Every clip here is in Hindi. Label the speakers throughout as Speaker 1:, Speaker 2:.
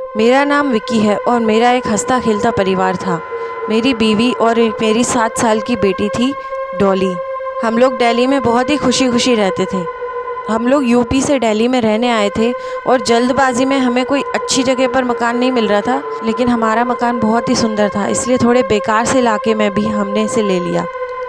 Speaker 1: मेरा नाम विक्की है और मेरा एक हंसता खेलता परिवार था। मेरी बीवी और एक मेरी 7 साल की बेटी थी, डॉली। हम लोग दिल्ली में बहुत ही खुशी खुशी रहते थे। हम लोग यूपी से दिल्ली में रहने आए थे और जल्दबाजी में हमें कोई अच्छी जगह पर मकान नहीं मिल रहा था, लेकिन हमारा मकान बहुत ही सुंदर था, इसलिए थोड़े बेकार से इलाके में भी हमने इसे ले लिया।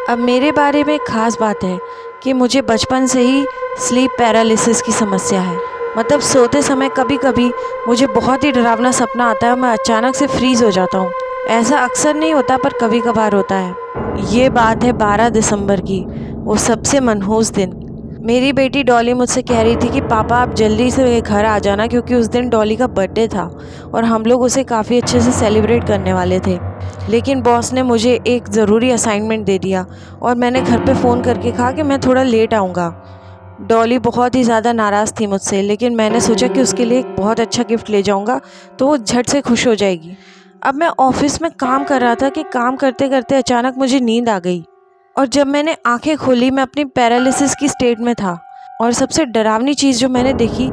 Speaker 1: अब मेरे बारे में एक ख़ास बात है कि मुझे बचपन से ही स्लीप पैरालिसिस की समस्या है। मतलब सोते समय कभी कभी मुझे बहुत ही डरावना सपना आता है और मैं अचानक से फ्रीज़ हो जाता हूँ। ऐसा अक्सर नहीं होता पर कभी कभार होता है। ये बात है 12 दिसंबर की, वो सबसे मनहूस दिन। मेरी बेटी डॉली मुझसे कह रही थी कि पापा आप जल्दी से घर आ जाना, क्योंकि उस दिन डॉली का बर्थडे था और हम लोग उसे काफ़ी अच्छे से सेलिब्रेट करने वाले थे। लेकिन बॉस ने मुझे एक ज़रूरी असाइनमेंट दे दिया और मैंने घर पे फ़ोन करके कहा कि मैं थोड़ा लेट आऊँगा। डॉली बहुत ही ज़्यादा नाराज़ थी मुझसे, लेकिन मैंने सोचा कि उसके लिए एक बहुत अच्छा गिफ्ट ले जाऊँगा तो वो झट से खुश हो जाएगी। अब मैं ऑफिस में काम कर रहा था कि काम करते करते अचानक मुझे नींद आ गई और जब मैंने आंखें खोली मैं अपनी पैरालिसिस की स्टेट में था। और सबसे डरावनी चीज़ जो मैंने देखी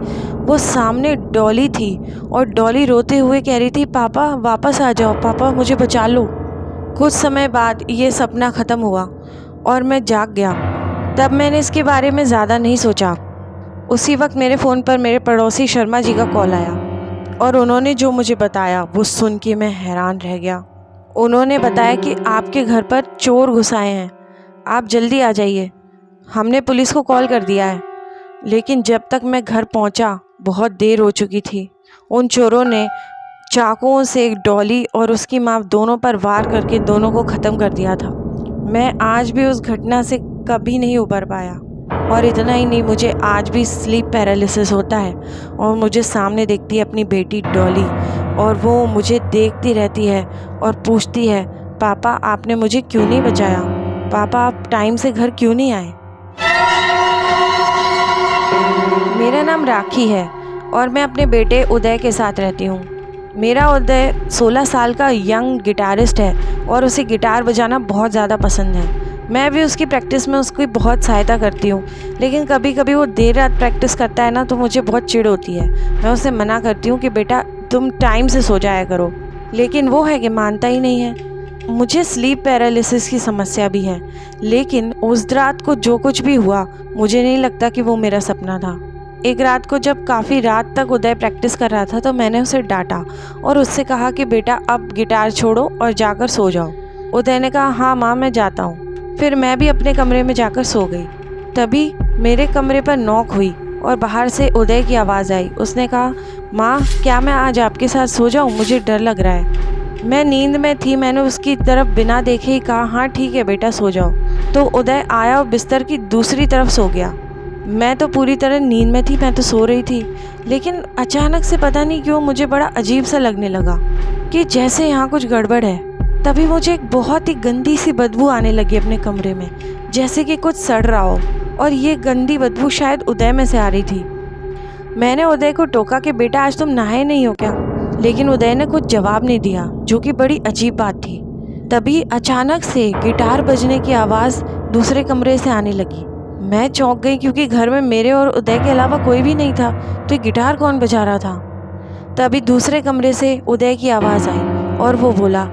Speaker 1: वो सामने डॉली थी और डॉली रोते हुए कह रही थी, पापा वापस आ जाओ, पापा मुझे बचा लो। कुछ समय बाद ये सपना ख़त्म हुआ और मैं जाग गया। तब मैंने इसके बारे में ज़्यादा नहीं सोचा। उसी वक्त मेरे फ़ोन पर मेरे पड़ोसी शर्मा जी का कॉल आया और उन्होंने जो मुझे बताया वो सुन के मैं हैरान रह गया। उन्होंने बताया कि आपके घर पर चोर घुस आए हैं, आप जल्दी आ जाइए। हमने पुलिस को कॉल कर दिया है। लेकिन जब तक मैं घर पहुंचा बहुत देर हो चुकी थी। उन चोरों ने चाकुओं से डॉली और उसकी माँ दोनों पर वार करके दोनों को ख़त्म कर दिया था। मैं आज भी उस घटना से कभी नहीं उबर पाया। और इतना ही नहीं, मुझे आज भी स्लीप पैरालिसिस होता है और मुझे सामने देखती है अपनी बेटी डॉली और वो मुझे देखती रहती है और पूछती है, पापा आपने मुझे क्यों नहीं बचाया, पापा आप टाइम से घर क्यों नहीं आए। मेरा नाम राखी है और मैं अपने बेटे उदय के साथ रहती हूँ। मेरा उदय 16 साल का यंग गिटारिस्ट है और उसे गिटार बजाना बहुत ज़्यादा पसंद है। मैं भी उसकी प्रैक्टिस में उसकी बहुत सहायता करती हूँ, लेकिन कभी कभी वो देर रात प्रैक्टिस करता है ना तो मुझे बहुत चिढ़ होती है। मैं उसे मना करती हूँ कि बेटा तुम टाइम से सो जाया करो, लेकिन वो है कि मानता ही नहीं है। मुझे स्लीप पैरालिसिस की समस्या भी है, लेकिन उस रात को जो कुछ भी हुआ मुझे नहीं लगता कि वो मेरा सपना था। एक रात को जब काफ़ी रात तक उदय प्रैक्टिस कर रहा था तो मैंने उसे डांटा और उससे कहा कि बेटा अब गिटार छोड़ो और जाकर सो जाओ। उदय ने कहा, हाँ माँ मैं जाता हूँ। फिर मैं भी अपने कमरे में जाकर सो गई। तभी मेरे कमरे पर नॉक हुई और बाहर से उदय की आवाज़ आई। उसने कहा, माँ क्या मैं आज आपके साथ सो जाऊँ, मुझे डर लग रहा है। मैं नींद में थी, मैंने उसकी तरफ बिना देखे ही कहा, हाँ ठीक है बेटा सो जाओ। तो उदय आया और बिस्तर की दूसरी तरफ सो गया। मैं तो पूरी तरह नींद में थी, मैं तो सो रही थी, लेकिन अचानक से पता नहीं क्यों मुझे बड़ा अजीब सा लगने लगा कि जैसे यहाँ कुछ गड़बड़ है। तभी मुझे एक बहुत ही गंदी सी बदबू आने लगी अपने कमरे में, जैसे कि कुछ सड़ रहा हो, और ये गंदी बदबू शायद उदय में से आ रही थी। मैंने उदय को टोका कि बेटा आज तुम नहाए नहीं हो क्या, लेकिन उदय ने कुछ जवाब नहीं दिया, जो कि बड़ी अजीब बात थी। तभी अचानक से गिटार बजने की आवाज़ दूसरे कमरे से आने लगी। मैं चौंक गई क्योंकि घर में मेरे और उदय के अलावा कोई भी नहीं था, तो ये गिटार कौन बजा रहा था। तभी दूसरे कमरे से उदय की आवाज़ आई और वो बोला,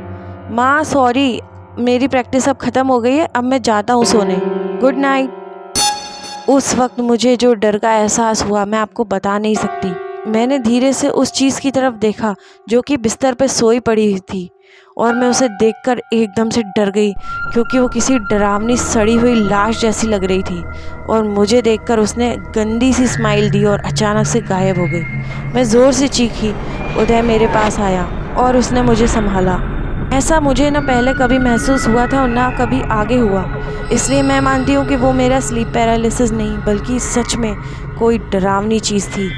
Speaker 1: माँ सॉरी मेरी प्रैक्टिस अब ख़त्म हो गई है, अब मैं जाता हूँ सोने, गुड नाइट। उस वक्त मुझे जो डर का एहसास हुआ मैं आपको बता नहीं सकती। मैंने धीरे से उस चीज़ की तरफ देखा जो कि बिस्तर पर सोई पड़ी हुई थी और मैं उसे देखकर एकदम से डर गई, क्योंकि वो किसी डरावनी सड़ी हुई लाश जैसी लग रही थी और मुझे देखकर उसने गंदी सी स्माइल दी और अचानक से गायब हो गई। मैं ज़ोर से चीखी। उदय मेरे पास आया और उसने मुझे संभाला। ऐसा मुझे न पहले कभी महसूस हुआ था और ना कभी आगे हुआ, इसलिए मैं मानती हूँ कि वो मेरा स्लीप पैरालिसिस नहीं बल्कि सच में कोई डरावनी चीज़ थी